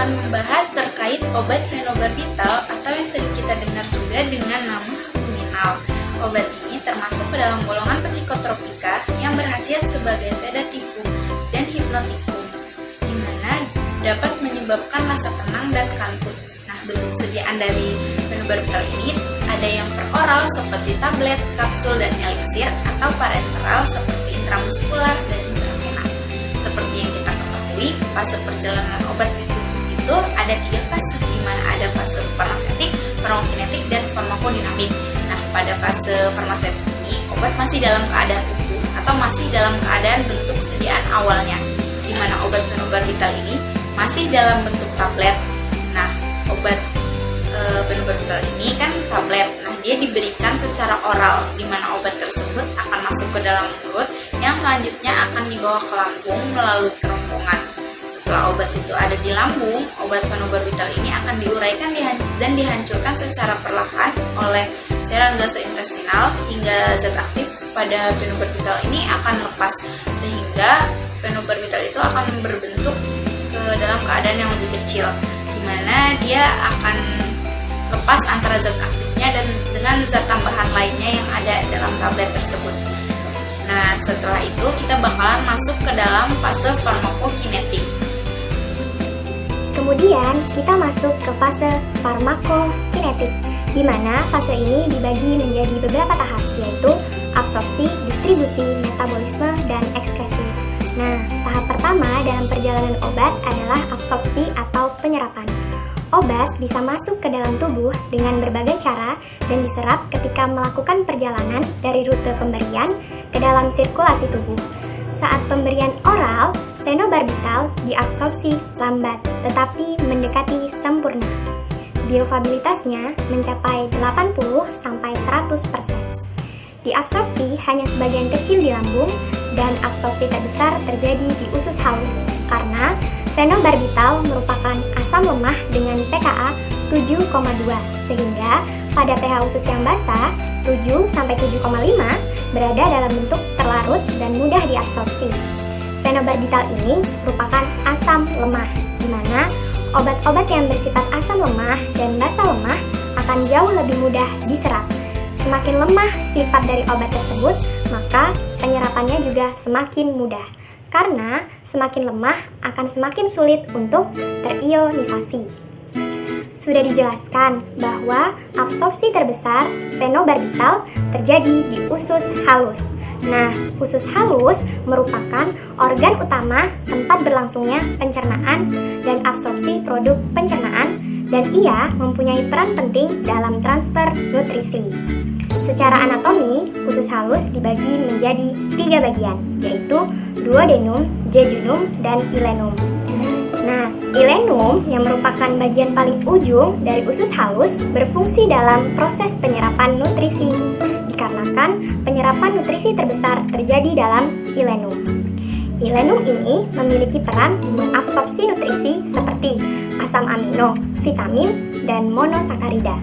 akan membahas terkait obat fenobarbital atau yang sering kita dengar juga dengan nama luminal. Obat ini termasuk ke dalam golongan psikotropika yang berkhasiat sebagai sedatifum dan hipnotikum, di mana dapat menyebabkan rasa tenang dan kantuk. Nah, bentuk sediaan dari fenobarbital ini ada yang per oral seperti tablet, kapsul, dan eliksir, atau parenteral seperti intramuskular dan intravena. Seperti yang kita ketahui, fase perjalanan obat itu ada 3 fase, di mana ada fase farmasetik, farmakokinetik, dan farmakodinamik. Nah, pada fase farmasetik ini, obat masih dalam keadaan utuh atau masih dalam keadaan bentuk sediaan awalnya, di mana obat fenobarbital ini masih dalam bentuk tablet. Nah, obat fenobarbital ini kan tablet. Nah, dia diberikan secara oral, di mana obat tersebut akan masuk ke dalam mulut, yang selanjutnya akan dibawa ke lambung melalui kerongkongan. Setelah obat itu ada di lambung, obat fenobarbital ini akan diuraikan dan dihancurkan secara perlahan oleh cairan gastrointestinal hingga zat aktif pada fenobarbital ini akan lepas, sehingga fenobarbital itu akan berbentuk ke dalam keadaan yang lebih kecil, di mana dia akan lepas antara zat aktifnya dan dengan zat tambahan lainnya yang ada dalam tablet tersebut. Nah, setelah itu kita bakalan masuk ke dalam fase farmakokinetik. Kemudian kita masuk ke fase farmakokinetik, di mana fase ini dibagi menjadi beberapa tahap, yaitu absorpsi, distribusi, metabolisme, dan ekskresi. Nah, tahap pertama dalam perjalanan obat adalah absorpsi atau penyerapan. Obat bisa masuk ke dalam tubuh dengan berbagai cara dan diserap ketika melakukan perjalanan dari rute pemberian ke dalam sirkulasi tubuh. Saat pemberian oral, fenobarbital diabsorpsi lambat tetapi mendekati sempurna. Biofabilitasnya mencapai 80-100%. Diabsorpsi hanya sebagian kecil di lambung dan absorpsi terbesar terjadi di usus halus karena fenobarbital merupakan asam lemah dengan pKa 7,2 sehingga pada pH usus yang basah 7-7,5 berada dalam bentuk terlarut dan mudah diabsorpsi. Fenobarbital ini merupakan asam lemah, di mana obat-obat yang bersifat asam lemah dan basa lemah akan jauh lebih mudah diserap. Semakin lemah sifat dari obat tersebut, maka penyerapannya juga semakin mudah. Karena semakin lemah akan semakin sulit untuk terionisasi. Sudah dijelaskan bahwa absorpsi terbesar fenobarbital terjadi di usus halus. Nah, usus halus merupakan organ utama tempat berlangsungnya pencernaan dan absorpsi produk pencernaan, dan ia mempunyai peran penting dalam transfer nutrisi. Secara anatomi, usus halus dibagi menjadi 3 bagian, yaitu duodenum, jejunum, dan ilenum. Nah, ilenum yang merupakan bagian paling ujung dari usus halus berfungsi dalam proses penyerapan nutrisi, dikarenakan penyerapan nutrisi terbesar terjadi dalam ilenum. Ilenum ini memiliki peran mengabsorpsi nutrisi seperti asam amino, vitamin, dan monosakarida.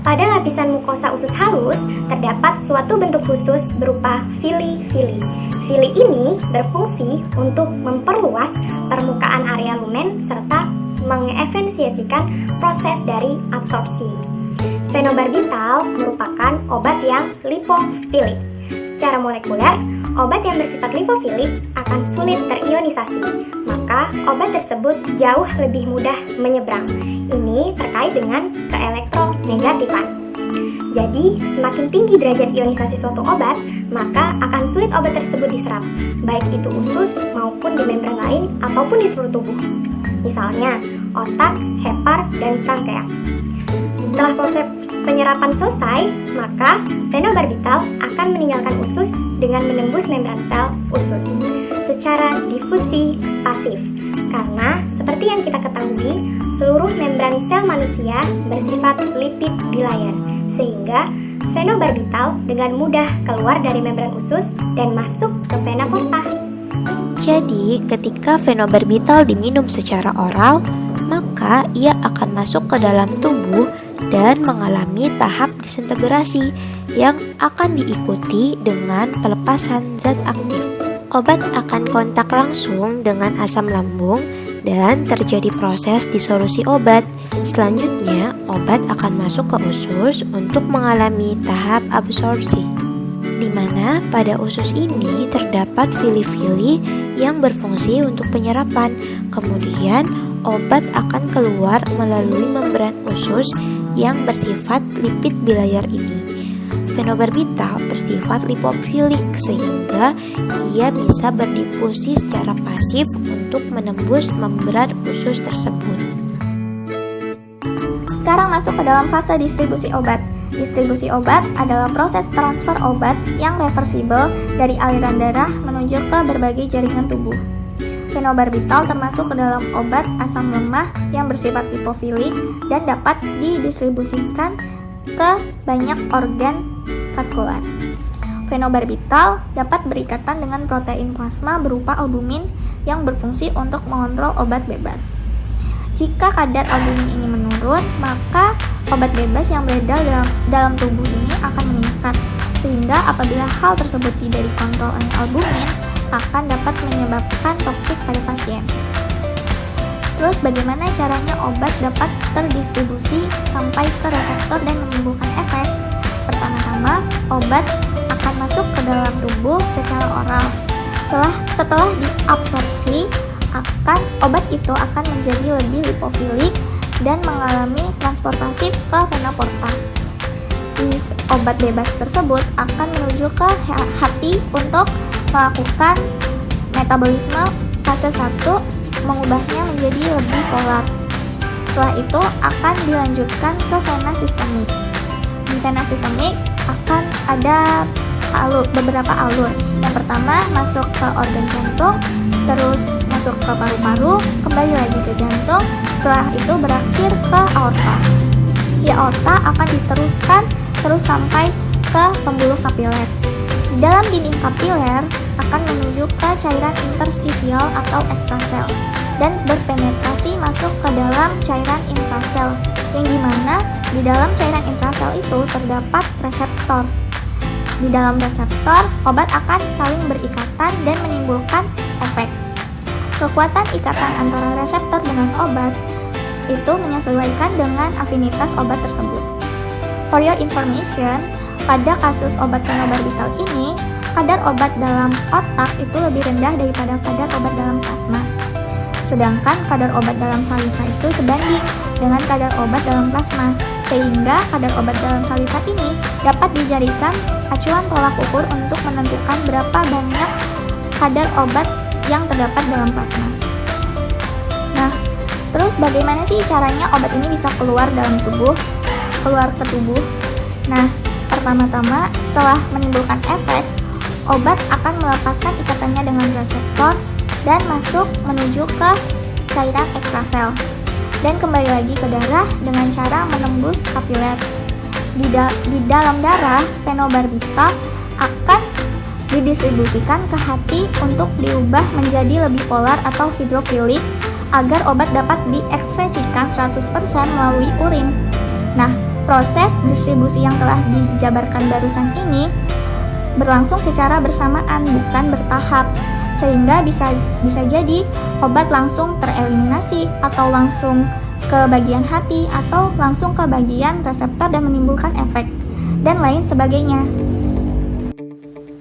Pada lapisan mukosa usus halus, terdapat suatu bentuk khusus berupa fili-fili. Fili ini berfungsi untuk memperluas permukaan area lumen serta mengefisiensikan proses dari absorpsi. Fenobarbital merupakan obat yang lipofilik. Secara molekuler, obat yang bersifat lipofilik akan sulit terionisasi, maka obat tersebut jauh lebih mudah menyeberang. Ini terkait dengan keelektronegatifan. Jadi, semakin tinggi derajat ionisasi suatu obat, maka akan sulit obat tersebut diserap, baik itu usus maupun di membran lain ataupun di seluruh tubuh. Misalnya, otak, hepar, dan pankreas. Setelah proses penyerapan selesai, maka fenobarbital akan meninggalkan usus dengan menembus membran sel usus secara difusi pasif. Karena seperti yang kita ketahui, seluruh membran sel manusia bersifat lipid bilayer, sehingga fenobarbital dengan mudah keluar dari membran usus dan masuk ke vena porta. Jadi, ketika fenobarbital diminum secara oral, maka ia akan masuk ke dalam tubuh dan mengalami tahap disintegrasi yang akan diikuti dengan pelepasan zat aktif. Obat akan kontak langsung dengan asam lambung dan terjadi proses disolusi obat. Selanjutnya, obat akan masuk ke usus untuk mengalami tahap absorpsi, di mana pada usus ini terdapat fili-fili yang berfungsi untuk penyerapan. Kemudian, obat akan keluar melalui membran usus yang bersifat lipid bilayer ini. Fenobarbital bersifat lipofilik sehingga ia bisa berdifusi secara pasif untuk menembus membran usus tersebut. Sekarang masuk ke dalam fase distribusi obat. Distribusi obat adalah proses transfer obat yang reversibel dari aliran darah menuju ke berbagai jaringan tubuh. Fenobarbital termasuk ke dalam obat asam lemah yang bersifat lipofilik dan dapat didistribusikan ke banyak organ vaskular. Fenobarbital dapat berikatan dengan protein plasma berupa albumin yang berfungsi untuk mengontrol obat bebas. Jika kadar albumin ini menurun, maka obat bebas yang beredar dalam tubuh ini akan meningkat, sehingga apabila hal tersebut tidak dikontrol oleh albumin, akan dapat menyebabkan toksik pada pasien. Terus bagaimana caranya obat dapat terdistribusi sampai ke reseptor dan menimbulkan efek? Pertama-tama, obat akan masuk ke dalam tubuh secara oral. Setelah diabsorpsi, obat itu akan menjadi lebih lipofilik dan mengalami transportasi ke vena porta. Obat bebas tersebut akan menuju ke hati untuk melakukan metabolisme fase 1, mengubahnya menjadi lebih polar. Setelah itu akan dilanjutkan ke vena sistemik. Di vena sistemik akan ada beberapa alur. Yang pertama masuk ke organ jantung, terus masuk ke paru-paru, kembali lagi ke jantung, setelah itu berakhir ke aorta. Di aorta akan diteruskan terus sampai ke pembuluh kapiler. Di dalam dinding kapiler akan menuju ke cairan interstisial atau ekstrasel dan berpenetrasi masuk ke dalam cairan intrasel, yang dimana di dalam cairan intrasel itu terdapat reseptor. Di dalam reseptor, obat akan saling berikatan dan menimbulkan efek. Kekuatan ikatan antara reseptor dengan obat itu menyesuaikan dengan afinitas obat tersebut. For your information, pada kasus obat fenobarbital ini, kadar obat dalam otak itu lebih rendah daripada kadar obat dalam plasma. Sedangkan kadar obat dalam saliva itu sebanding dengan kadar obat dalam plasma, sehingga kadar obat dalam saliva ini dapat dijadikan acuan tolak ukur untuk menentukan berapa banyak kadar obat yang terdapat dalam plasma. Nah, terus bagaimana sih caranya obat ini bisa keluar ke tubuh? Nah, pertama-tama setelah menimbulkan efek, obat akan melepaskan ikatannya dengan reseptor dan masuk menuju ke cairan ekstrasel dan kembali lagi ke darah dengan cara menembus kapiler. Di dalam darah, fenobarbital akan didistribusikan ke hati untuk diubah menjadi lebih polar atau hidrofilik agar obat dapat diekspresikan 100% melalui urin. Nah, proses distribusi yang telah dijabarkan barusan ini berlangsung secara bersamaan, bukan bertahap, sehingga bisa jadi obat langsung tereliminasi atau langsung ke bagian hati atau langsung ke bagian reseptor dan menimbulkan efek dan lain sebagainya.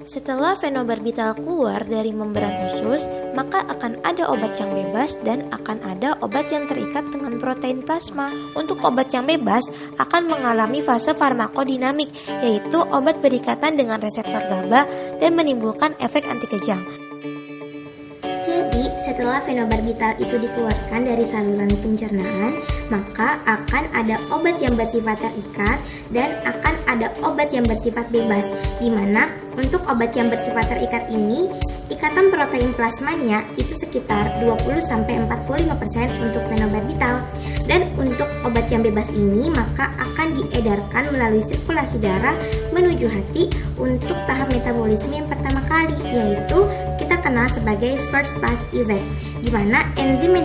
Setelah fenobarbital keluar dari membran usus, maka akan ada obat yang bebas dan akan ada obat yang terikat dengan protein plasma. Untuk obat yang bebas akan mengalami fase farmakodinamik, yaitu obat berikatan dengan reseptor GABA dan menimbulkan efek anti kejang. Jadi, setelah fenobarbital itu dikeluarkan dari saluran pencernaan, maka akan ada obat yang bersifat terikat dan akan ada obat yang bersifat bebas, di mana untuk obat yang bersifat terikat ini, ikatan protein plasmanya itu sekitar 20-45% untuk fenobarbital. Dan untuk obat yang bebas ini, maka akan diedarkan melalui sirkulasi darah menuju hati untuk tahap metabolisme yang pertama kali, yaitu kita kenal sebagai first pass effect, di mana enzim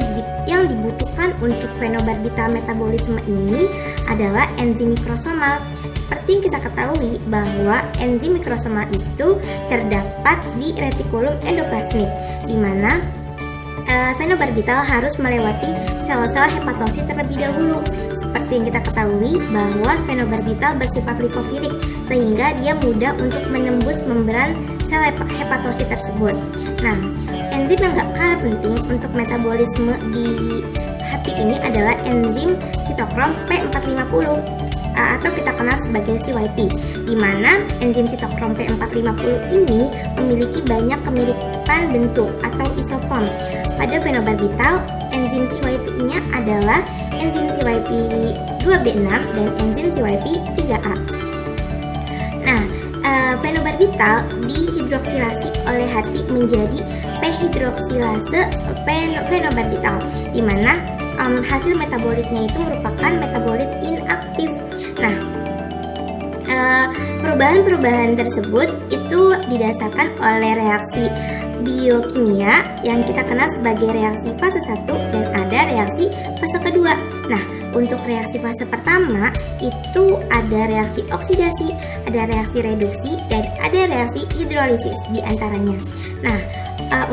yang dibutuhkan untuk fenobarbital metabolisme ini adalah enzim mikrosomal. Seperti yang kita ketahui bahwa enzim mikrosomal itu terdapat di retikulum endoplasmik, di mana fenobarbital harus melewati sel-sel hepatosit terlebih dahulu. Seperti yang kita ketahui bahwa fenobarbital bersifat lipofilik sehingga dia mudah untuk menembus membran sel hepatosit tersebut. Nah, enzim yang gak kalah penting untuk metabolisme di hati ini adalah enzim sitokrom P450 atau kita kenal sebagai CYP, di mana enzim sitokrom P450 ini memiliki banyak kemiripan bentuk atau isoform. Pada fenobarbital, enzim CYP-nya adalah enzim CYP2B6 dan enzim CYP3A. Nah, fenobarbital dihidroksilasi oleh hati menjadi p-hidroksilase fenobarbital, di mana hasil metabolitnya itu merupakan metabolit inaktif. Nah, perubahan-perubahan tersebut itu didasarkan oleh reaksi biokimia yang kita kenal sebagai reaksi fase 1 dan ada reaksi fase kedua. Nah, untuk reaksi fase pertama itu ada reaksi oksidasi, ada reaksi reduksi, dan ada reaksi hidrolisis di antaranya. Nah,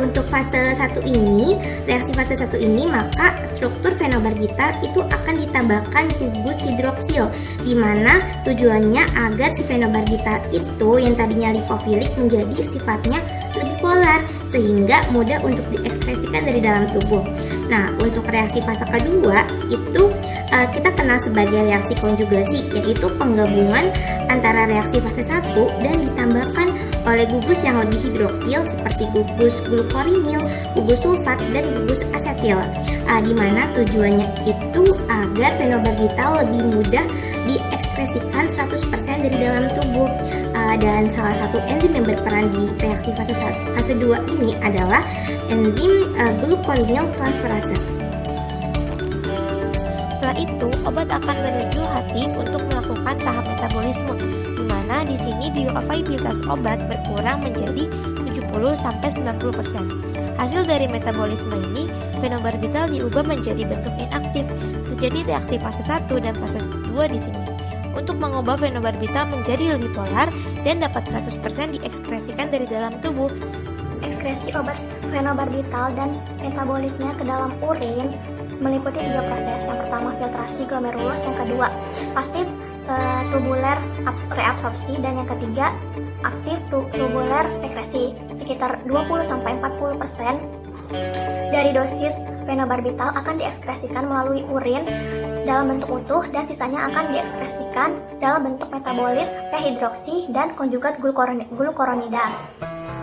untuk fase 1 ini, reaksi fase 1 ini, maka struktur fenobarbital itu akan ditambahkan gugus hidroksil, di mana tujuannya agar si fenobarbital itu yang tadinya lipofilik menjadi sifatnya lebih polar sehingga mudah untuk diekspresikan dari dalam tubuh. Nah, untuk reaksi fase kedua itu kita kenal sebagai reaksi konjugasi, yaitu penggabungan antara reaksi fase 1 dan ditambahkan oleh gugus yang lebih hidroksil seperti gugus glukorinil, gugus sulfat, dan gugus asetil, di mana tujuannya itu agar fenobarbital lebih mudah diekspresikan 100% dari dalam tubuh. Dan salah satu enzim yang berperan di reaksi fase 2 ini adalah enzim glukorinil transferase. Setelah itu, obat akan menuju hati untuk melakukan tahap metabolisme, di mana di sini bioavailabilitas obat berkurang menjadi 70-90%. Hasil dari metabolisme ini, fenobarbital diubah menjadi bentuk inaktif. Terjadi reaksi fase 1 dan fase 2 di sini. Untuk mengubah fenobarbital menjadi lebih polar dan dapat 100% diekskresikan dari dalam tubuh. Ekskresi obat fenobarbital dan metabolitnya ke dalam urin meliputi 3 proses. Yang pertama filtrasi glomerulus, yang kedua pasif tubular reabsorpsi, dan yang ketiga aktif tubular sekresi. Sekitar 20-40% dari dosis fenobarbital akan diekskresikan melalui urin dalam bentuk utuh dan sisanya akan diekspresikan dalam bentuk metabolit p-hidroksi dan konjugat glukoronida.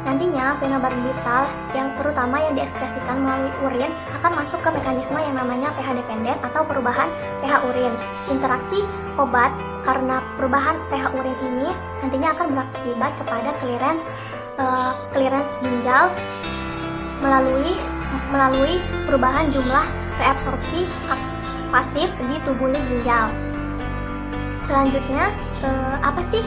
Nantinya fenobarbital yang terutama yang diekspresikan melalui urin akan masuk ke mekanisme yang namanya pH dependen atau perubahan pH urin. Interaksi obat karena perubahan pH urin ini nantinya akan berakibat kepada clearance ginjal melalui perubahan jumlah reabsorpsi pasif di tubuli ginjal. Selanjutnya, apa sih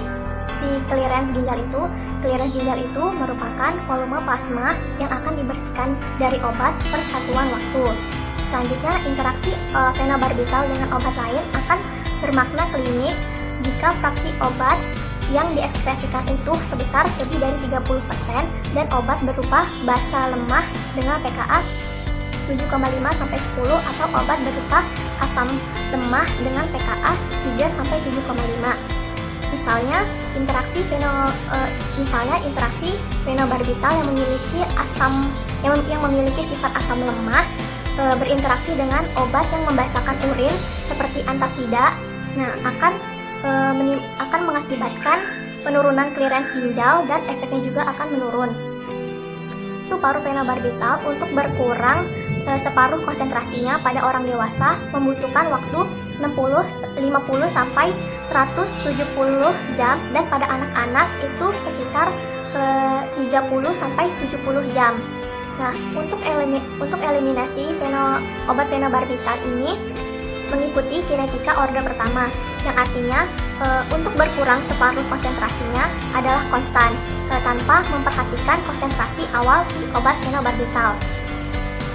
si clearance ginjal itu? Clearance ginjal itu merupakan volume plasma yang akan dibersihkan dari obat per satuan waktu. Selanjutnya, interaksi fenobarbital dengan obat lain akan bermakna klinik jika fraksi obat yang diekspresikan itu sebesar lebih dari 30% dan obat berupa basa lemah dengan pKa 7,5-10 atau obat berupa asam lemah dengan pKa 3-7,5. Misalnya interaksi fenobarbital yang memiliki sifat asam lemah berinteraksi dengan obat yang membasahkan urin seperti antasida, akan mengakibatkan penurunan clearance ginjal dan efeknya juga akan menurun. Paru fenobarbital untuk berkurang separuh konsentrasinya pada orang dewasa membutuhkan waktu 50 sampai 170 jam dan pada anak-anak itu sekitar 30 sampai 70 jam. Nah, untuk eliminasi obat fenobarbital ini mengikuti kinetika orde pertama, yang artinya untuk berkurang separuh konsentrasinya adalah konstan tanpa memperhatikan konsentrasi awal si obat fenobarbital.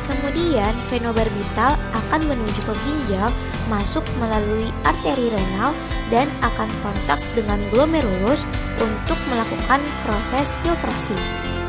Kemudian fenobarbital akan menuju ke ginjal, masuk melalui arteri renal dan akan kontak dengan glomerulus untuk melakukan proses filtrasi.